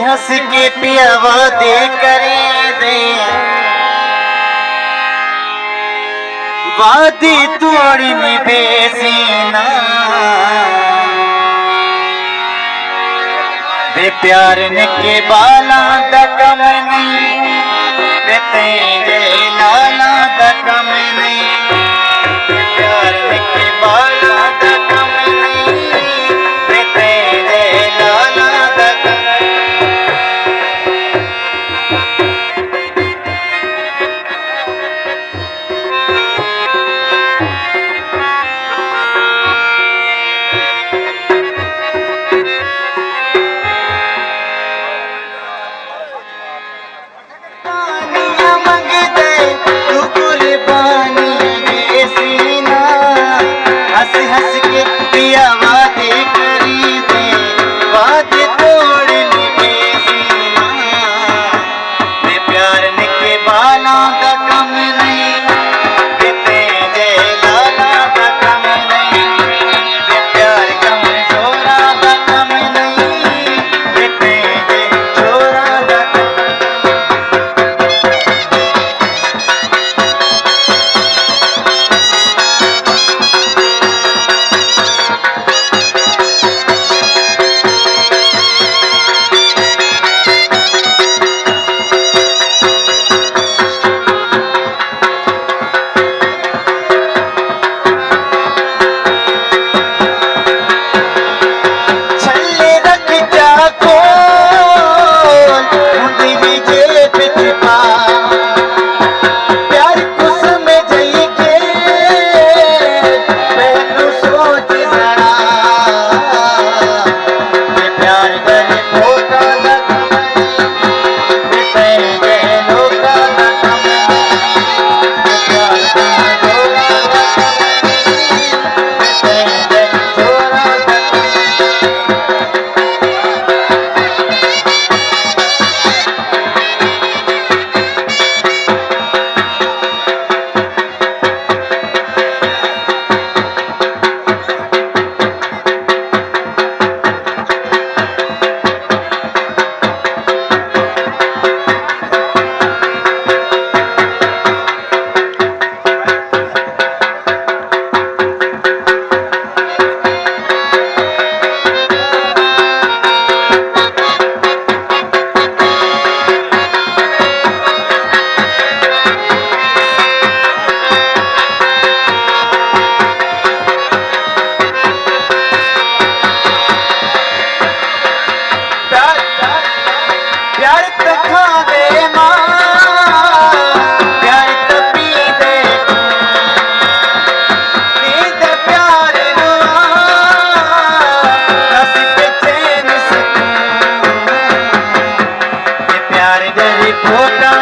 हंस के पियावा दे करे दे वादी तोड़ी बेसीना वे प्यार के बाला दा कम नहीं वे तेरे लाला दा कम नहीं प्यार के बाला दा कम नहीं वे तेरे लाला दा कम हंस के पिया वादे करी दे वादे तोड़ बेसीना वे प्यार के बाला का कम नहीं वे तेरे लाला का कम नहीं वे प्यार कम छोरा का कम नहीं वे तेरे छोरा का प्यार तो खा दे माँ प्यार तो पी दे प्यार पे चैन से प्यार गरी फोटा